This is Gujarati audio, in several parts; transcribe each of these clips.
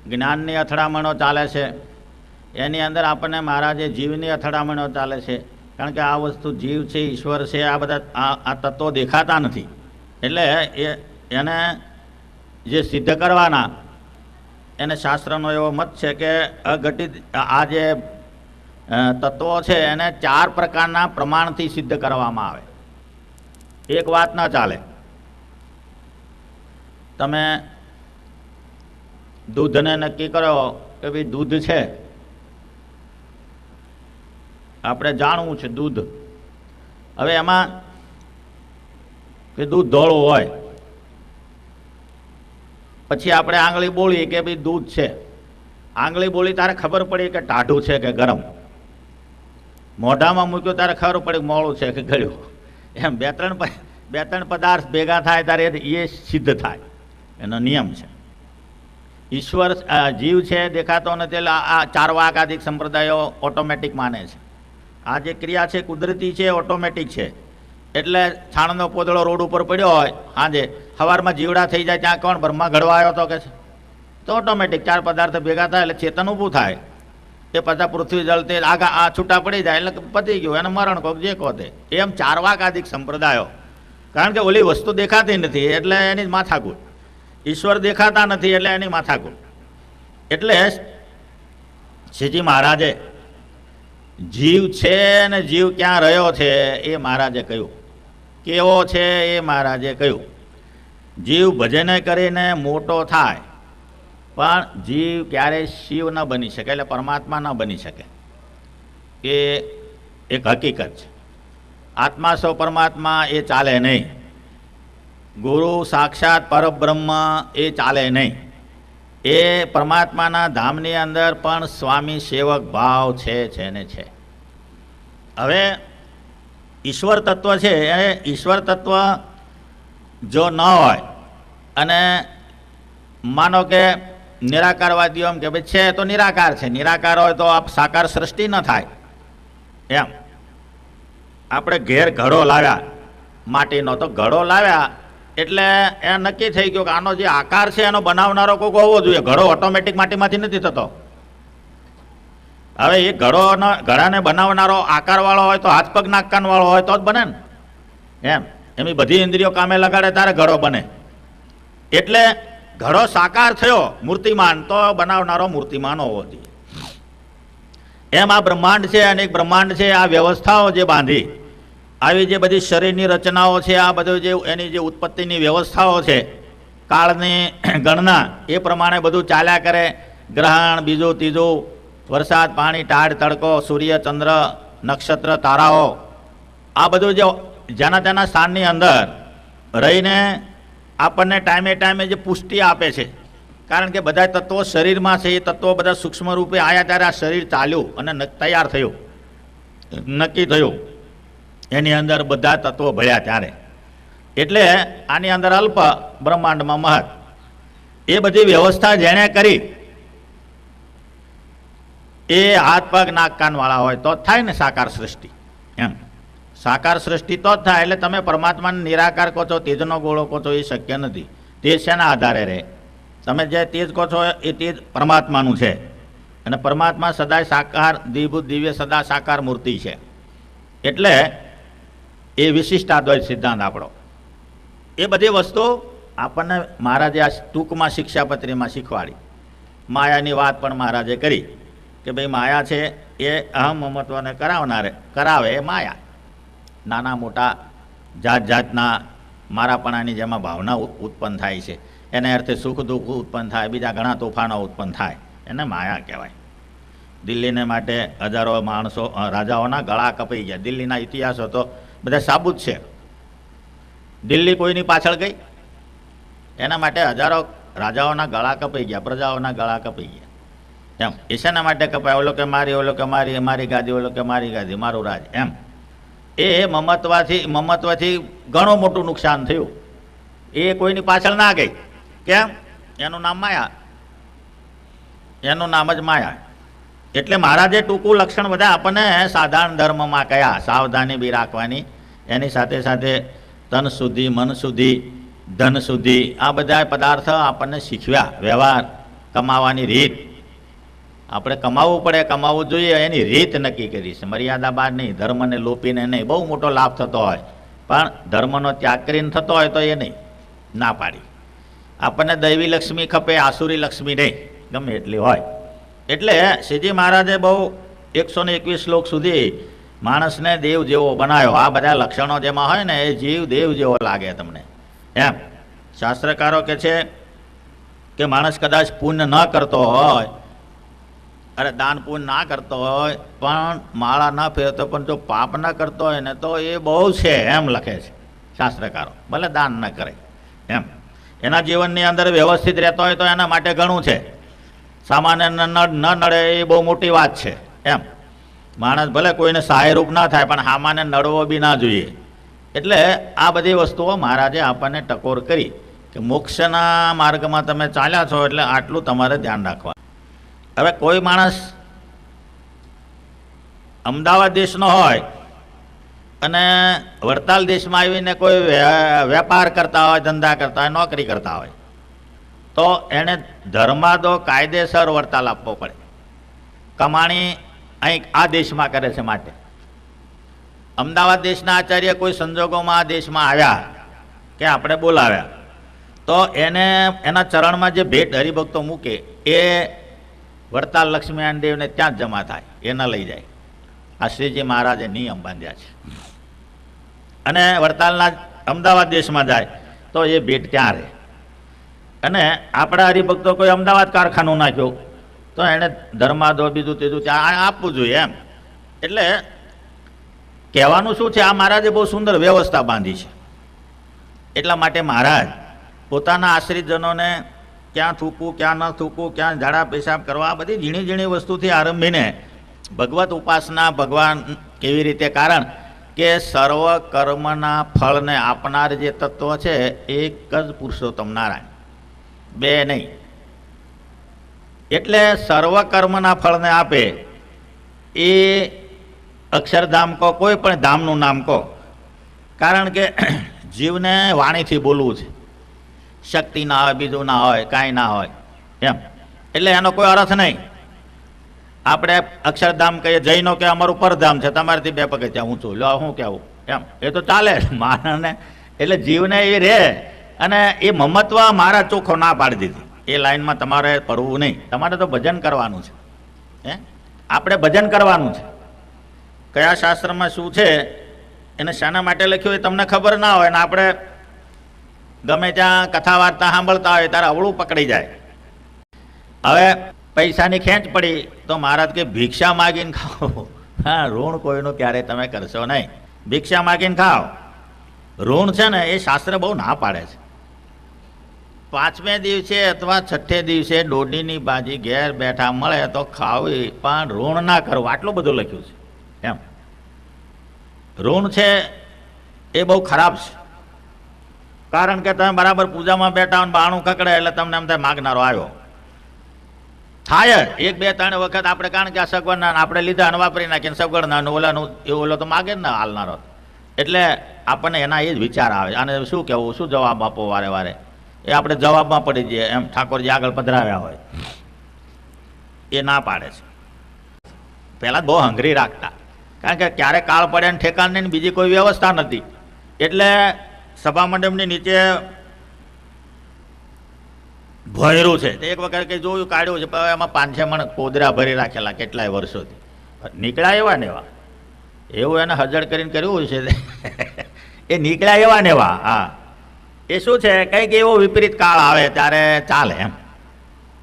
જ્ઞાનની અથડામણો ચાલે છે, એની અંદર આપણને મહારાજે જીવની અથડામણો ચાલે છે. કારણ કે આ વસ્તુ જીવ છે, ઈશ્વર છે, આ બધા આ તત્વો દેખાતા નથી. એટલે એને જે સિદ્ધ કરવાના, એને શાસ્ત્રનો એવો મત છે કે અઘટિત આ જે તત્વો છે એને 4 પ્રકારના પ્રમાણથી સિદ્ધ કરવામાં આવે. એક વાત ન ચાલે. તમે દૂધને નક્કી કરો કે ભાઈ દૂધ છે, આપણે જાણવું છે દૂધ. હવે એમાં કે દૂધ ધોળું હોય, પછી આપણે આંગળી બોલી કે ભાઈ દૂધ છે. આંગળી બોલી તારે ખબર પડી કે ટાઢું છે કે ગરમ. મોઢામાં મૂક્યું ત્યારે ખબર પડી મોળું છે કે ગળ્યું. એમ બે ત્રણ પદાર્થ ભેગા થાય ત્યારે એ સિદ્ધ થાય, એનો નિયમ છે. ઈશ્વર જીવ છે દેખાતો નથી, એટલે આ ચાર્વાકાદિક સંપ્રદાયો ઓટોમેટિક માને છે. આ જે ક્રિયા છે કુદરતી છે, ઓટોમેટિક છે. એટલે છાણનો પોદળો રોડ ઉપર પડ્યો હોય, આજે સવારમાં જીવડા થઈ જાય ત્યાં કોણ બ્રહ્મા ઘડવા આવ્યો હતો કે છે, તો ઓટોમેટિક 4 પદાર્થ ભેગા થાય એટલે ચેતન ઊભું થાય. એ પાછા પૃથ્વી જળ તે આગા આ છૂટા પડી જાય એટલે પતી ગયું, એને મરણ કોક જે કહો તે. એમ ચાર્વાકાદિક સંપ્રદાયો, કારણ કે ઓલી વસ્તુ દેખાતી નથી એટલે એની માથાકૂટ, ઈશ્વર દેખાતા નથી એટલે એની માથાકૂટ. એટલે શ્રીજી મહારાજે જીવ છે ને જીવ ક્યાં રહ્યો છે એ મહારાજે કહ્યું, કેવો છે એ મહારાજે કહ્યું. જીવ ભજન કરીને મોટો થાય, પણ જીવ ક્યારેય શિવ ન બની શકે, એટલે પરમાત્મા ન બની શકે. એ એક હકીકત છે. આત્મા સૌ પરમાત્મા એ ચાલે નહીં. ગુરુ સાક્ષાત પરબ્રહ્મ એ ચાલે નહીં. એ પરમાત્માના ધામની અંદર પણ સ્વામી સેવક ભાવ છે ને છે. હવે ઈશ્વર તત્વ છે, એ ઈશ્વર તત્વ જો ન હોય અને માનો કે નિરાકારવાદીઓ એમ કે ભાઈ છે તો નિરાકાર છે, નિરાકાર હોય તો આ સાકાર સૃષ્ટિ ન થાય. એમ આપણે ઘેર ઘડો લાવ્યા માટીનો, તો ઘડો લાવ્યા એટલે એ નક્કી થઈ ગયું કે આનો જે આકાર છે એનો બનાવનારો કોઈક હોવો જોઈએ. ઘડો ઓટોમેટિક માટીમાંથી નથી થતો. હવે એ ઘડાને બનાવનારો આકારવાળો હોય તો હાથ પગ નાક કાનવાળો હોય તો જ બને ને. એમ એમની બધી ઇન્દ્રિયો કામે લગાડે ત્યારે ઘડો બને. એટલે ઘડો સાકાર થયો મૂર્તિમાન, તો બનાવનારો મૂર્તિમાન હોવો જોઈએ. એમ આ બ્રહ્માંડ છે, અનેક બ્રહ્માંડ છે. આ વ્યવસ્થાઓ જે બાંધી, આવી જે બધી શરીરની રચનાઓ છે, આ બધું જે એની જે ઉત્પત્તિની વ્યવસ્થાઓ છે, કાળની ગણના એ પ્રમાણે બધું ચાલ્યા કરે. ગ્રહણ, બીજું ત્રીજું, વરસાદ, પાણી, ટાઢ, તડકો, સૂર્ય, ચંદ્ર, નક્ષત્ર, તારાઓ, આ બધું જે જેના તેના સ્થાનની અંદર રહીને આપણને ટાઈમે ટાઈમે જે પુષ્ટિ આપે છે. કારણ કે બધા તત્વો શરીરમાં છે, એ તત્વો બધા સૂક્ષ્મ રૂપે આવ્યા ત્યારે આ શરીર ચાલ્યું અને તૈયાર થયું, નક્કી થયું. એની અંદર બધા તત્વો ભળ્યા ત્યારે. એટલે આની અંદર અલ્પ, બ્રહ્માંડમાં મહત. એ બધી વ્યવસ્થા જેણે કરી એ હાથ પગ નાક કાનવાળા હોય તો જ થાય ને સાકાર સૃષ્ટિ. એમ સાકાર સૃષ્ટિ તો જ થાય. એટલે તમે પરમાત્માને નિરાકાર કહો છો, તેજનો ગોળો કહો છો, એ શક્ય નથી. તેજ શેના આધારે રહે? તમે જે તેજ કહો છો એ તેજ પરમાત્માનું છે, અને પરમાત્મા સદાય સાકાર, દ્વિભૂત દિવ્ય સદા સાકાર મૂર્તિ છે. એટલે એ વિશિષ્ટાદ્વૈત સિદ્ધાંત આપણો. એ બધી વસ્તુ આપણને મહારાજે આ ટૂંકમાં શિક્ષાપત્રીમાં શીખવાડી. માયાની વાત પણ મહારાજે કરી કે ભાઈ માયા છે એ અહમ મમત્વને કરાવે એ માયા. નાના મોટા જાત જાતના મારાપણાની જેમાં ભાવના ઉત્પન્ન થાય છે, એને અર્થે સુખ દુઃખ ઉત્પન્ન થાય, બીજા ઘણા તોફાનો ઉત્પન્ન થાય, એને માયા કહેવાય. દિલ્હીને માટે હજારો માણસો, રાજાઓના ગળા કપાઈ ગયા. દિલ્હીના ઇતિહાસો તો બધા સાબુત છે. દિલ્હી કોઈની પાછળ ગઈ? એના માટે હજારો રાજાઓના ગળા કપાઈ ગયા, પ્રજાઓના ગળા કપાઈ ગયા. એમ એ શેના માટે કપાય? ઓલો કે મારી, ઓલો કે મારી, મારી ગાદી, ઓલો કે મારી ગાદી, મારું રાજ. એમ એ મમત્વથી ઘણું મોટું નુકસાન થયું. એ કોઈની પાછળ ના ગઈ. કેમ? એનું નામ માયા, એનું નામ જ માયા. એટલે મહારાજે ટૂંકું લક્ષણ બધા આપણને સાધારણ ધર્મમાં કયા, સાવધાની બી રાખવાની, એની સાથે સાથે તન સુધી, મન સુધી, ધન સુધી, આ બધા પદાર્થ આપણને શીખવ્યા. વ્યવહાર કમાવાની રીત, આપણે કમાવવું પડે, કમાવવું જોઈએ, એની રીત નક્કી કરી છે. મર્યાદા બહાર નહીં, ધર્મને લોપીને નહીં. બહુ મોટો લાભ થતો હોય પણ ધર્મનો ત્યાગ કરીને થતો હોય તો એ નહીં, ના પાડી. આપણને દૈવી લક્ષ્મી ખપે, આસુરી લક્ષ્મી નહીં, ગમે એટલી હોય. એટલે શ્રીજી મહારાજે બહુ 121 શ્લોક સુધી માણસને દેવ જેવો બનાવ્યો. આ બધા લક્ષણો જેમાં હોય ને એ જીવ દેવ જેવો લાગે તમને એમ. શાસ્ત્રકારો કહે છે કે માણસ કદાચ પુણ્ય ન કરતો હોય, અરે દાન પુણ્ય ના કરતો હોય, પણ માળા ના ફેરતો, પણ જો પાપ ના કરતો હોય ને તો એ બહુ છે એમ લખે છે શાસ્ત્રકારો. ભલે દાન ન કરે એમ, એના જીવનની અંદર વ્યવસ્થિત રહેતો હોય તો એના માટે ઘણું છે. સામાન્ય ન નડે એ બહુ મોટી વાત છે એમ. માણસ ભલે કોઈને સહાયરૂપ ના થાય પણ સામાન્ય નડવો બી ના જોઈએ. એટલે આ બધી વસ્તુઓ મહારાજે આપણને ટકોર કરી કે મોક્ષના માર્ગમાં તમે ચાલ્યા છો એટલે આટલું તમારે ધ્યાન રાખવા. હવે કોઈ માણસ અમદાવાદ દેશનો હોય અને વડતાલ દેશમાં આવીને કોઈ વેપાર કરતા હોય, ધંધા કરતા હોય, નોકરી કરતા હોય તો એણે ધર્માદો કાયદેસર વડતાલ આપવો પડે. કમાણી અહીં આ દેશમાં કરે છે માટે. અમદાવાદ દેશના આચાર્ય કોઈ સંજોગોમાં આ દેશમાં આવ્યા કે આપણે બોલાવ્યા તો એને એના ચરણમાં જે ભેટ હરિભક્તો મૂકે એ વડતાલ લક્ષ્મીનારાયણ દેવને ત્યાં જ જમા થાય, એ ન લઈ જાય. આ શ્રીજી મહારાજે નિયમ બાંધ્યા છે. અને વડતાલના અમદાવાદ દેશમાં જાય તો એ ભેટ ત્યાં રહે. અને આપણા હરિભક્તો કોઈ અમદાવાદ કારખાનું નાખ્યું તો એને ધર્માદો બીજું ત્રીજું ત્યાં આપવું જોઈએ એમ. એટલે કહેવાનું શું છે, આ મહારાજે બહુ સુંદર વ્યવસ્થા બાંધી છે. એટલા માટે મહારાજ પોતાના આશ્રિતજનોને ક્યાં થૂકવું, ક્યાં ન થૂકવું, ક્યાં ઝાડા પેશાબ કરવા, આ બધી ઝીણી ઝીણી વસ્તુથી આરંભીને ભગવત ઉપાસના, ભગવાન કેવી રીતે, કારણ કે સર્વ કર્મના ફળને આપનાર જે તત્વ છે એક જ પુરુષોત્તમ નારાયણ, બે નહીં. એટલે સર્વ કર્મના ફળને આપે એ અક્ષરધામ કહો, કોઈ પણ ધામનું નામ કહો, કારણ કે જીવને વાણીથી બોલવું છે. શક્તિ ના હોય, બીજું ના હોય, કાંઈ ના હોય એમ. એટલે એનો કોઈ અર્થ નહીં. આપણે અક્ષરધામ કહીએ, જૈનો કે અમારું પરધામ છે, તમારાથી 2 પગથિયાં ઊંચું, લો શું કહેવું એમ, એ તો ચાલે માણસને. એટલે જીવને એ રહે. અને એ મમત્વ મારા ચોખ્ખો ના પાડી દીધી. એ લાઈનમાં તમારે પડવું નહીં. તમારે તો ભજન કરવાનું છે. આપણે ભજન કરવાનું છે. કયા શાસ્ત્રમાં શું છે, એને શાના માટે લખ્યું એ તમને ખબર ના હોય ને આપણે ગમે ત્યાં કથા વાર્તા સાંભળતા હોય ત્યારે અવળું પકડી જાય. હવે પૈસાની ખેંચ પડી તો મહારાજ કે ભિક્ષા માગીને ખાઓ. હા, ઋણ કોઈનું ક્યારે તમે કરશો નહીં. ભિક્ષા માગીને ખાઓ. ઋણ છે ને એ શાસ્ત્ર બહુ ના પાડે છે. 5મે દિવસે અથવા 6ઠે દિવસે દોઢીની ભાજી ઘેર બેઠા મળે તો ખાવી, પણ ઋણ ના કરવું, આટલું બધું લખ્યું છે એમ. ઋણ છે એ બહુ ખરાબ છે. કારણ કે તમે બરાબર પૂજામાં બેઠા હોય, બાણું કકડે એટલે તમને એમ થાય માગનારો આવ્યો. થાય 1, 2, 3 વખત આપણે, કારણ કે આ સગવડના આપણે લીધા અને વાપરી નાખીને સગવડના ઓલાનું એ ઓલો તો માગે જ ને હાલનારો. એટલે આપણને એના એ જ વિચાર આવે, આને શું કહેવું, શું જવાબ આપો વારે વારે, એ આપણે જવાબમાં પડી જઈએ એમ. ઠાકોરજી આગળ પધરાવ્યા હોય એ ના પાડે છે. પહેલાં બહુ હંગરી રાખતા, કારણ કે ક્યારે કાળ પડે ને ઠેકાણ નહીં, બીજી કોઈ વ્યવસ્થા નથી. એટલે સભા મંડપની નીચે ભોયરું છે. એક વખત કંઈ જોયું, કાઢ્યું છે, એમાં 5-6 મણ કોદરા ભરી રાખેલા કેટલાય વર્ષોથી. નીકળ્યા એવા ને એવા, એવું એને હજળ કરીને કર્યું છે એ નીકળ્યા એવા ને એવા. હા, એ શું છે, કંઈક એવો વિપરીત કાળ આવે ત્યારે ચાલે એમ.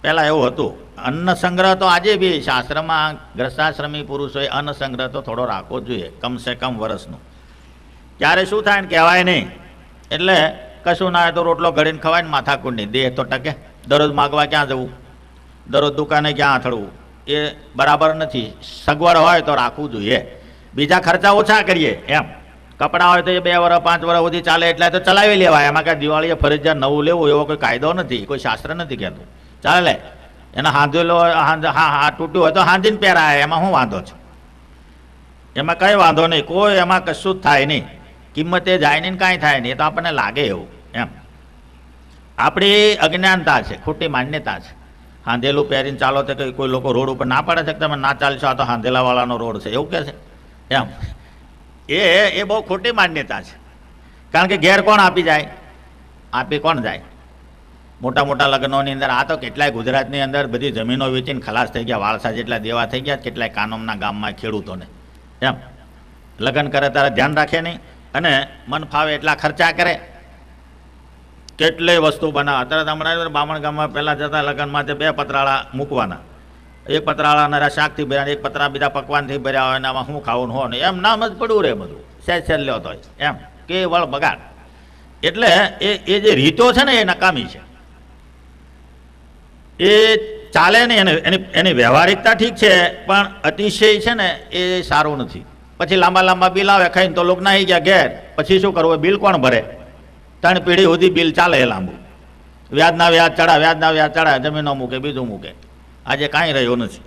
પહેલાં એવું હતું. અન્ન સંગ્રહ તો આજે બી શાસ્ત્રમાં ગ્રસ્તાશ્રમી પુરુષોએ અન્ન સંગ્રહ તો થોડો રાખવો જોઈએ, કમસે કમ વર્ષનું. ત્યારે શું થાય ને કહેવાય નહીં. એટલે કશું ના હોય તો રોટલો ઘડીને ખવાય ને માથાકૂટની, દેહ તો ટકે. દરરોજ માગવા ક્યાં જવું, દરરોજ દુકાને ક્યાં આથડવું, એ બરાબર નથી. સગવડ હોય તો રાખવું જોઈએ. બીજા ખર્ચા ઓછા કરીએ એમ. કપડાં હોય તો એ 2 વર્ષ 5 વર્ષ સુધી ચાલે એટલે તો ચલાવી લેવાય. એમાં કાંઈ દિવાળીએ ફરજિયાત નવું લેવું એવો કોઈ કાયદો નથી, કોઈ શાસ્ત્ર નથી કહેતું. ચાલે એને હાંધેલો, હા તૂટ્યું હોય તો હાંધીને પહેરાય, એમાં શું વાંધો છે? એમાં કંઈ વાંધો નહીં, કોઈ એમાં કશું જ થાય નહીં. કિંમતે જાય નહીં, કાંઈ થાય નહીં. એ તો આપણને લાગે એવું એમ. આપણી અજ્ઞાનતા છે, ખોટી માન્યતા છે. હાંધેલું પહેરીને ચાલો તો કંઈ કોઈ લોકો રોડ ઉપર ના પાડે છે કે તમે ના ચાલશો, આ તો હાંધેલાવાળાનો રોડ છે એવું કહે છે એમ. એ બહુ ખોટી માન્યતા છે. કારણ કે ઘેર કોણ આપી જાય? આપી કોણ જાય? મોટા મોટા લગ્નોની અંદર આ તો કેટલાય ગુજરાતની અંદર બધી જમીનો વેચીને ખલાસ થઈ ગયા, વાળસા જેટલા દેવા થઈ ગયા, કેટલાય કાનોમના ગામમાં ખેડૂતોને એમ. લગ્ન કરે ત્યારે ધ્યાન રાખે નહીં અને મન ફાવે એટલા ખર્ચા કરે, કેટલી વસ્તુ બનાવે. અત્યારે હમણાં બામણ ગામમાં પહેલાં જતા લગ્નમાં તે 2 પતરાળા મૂકવાના, એક પતરાળાના શાકથી ભર્યા, એક પતરા બીજા પકવાનથી ભર્યા હોય, એનામાં શું ખાવું હો ને એમ નામ જ પડ્યું રહે બધું, સહેજ લ્યો તો એમ કેવળ બગાડ. એટલે એ જે રીતો છે ને એ નકામી છે, એ ચાલે નહીં. એની વ્યવહારિકતા ઠીક છે પણ અતિશય છે ને એ સારું નથી. પછી લાંબા લાંબા બિલ આવે, ખાઈને તો લોકો નાહી ગયા ઘેર, પછી શું કરવું? બિલ કોણ ભરે? 3 પેઢી સુધી બિલ ચાલે લાંબુ, વ્યાજના વ્યાજ ચડા, વ્યાજના વ્યાજ ચડા, જમીનો મૂકે, બીજું મૂકે. આજે કાંઈ રહ્યું નથી.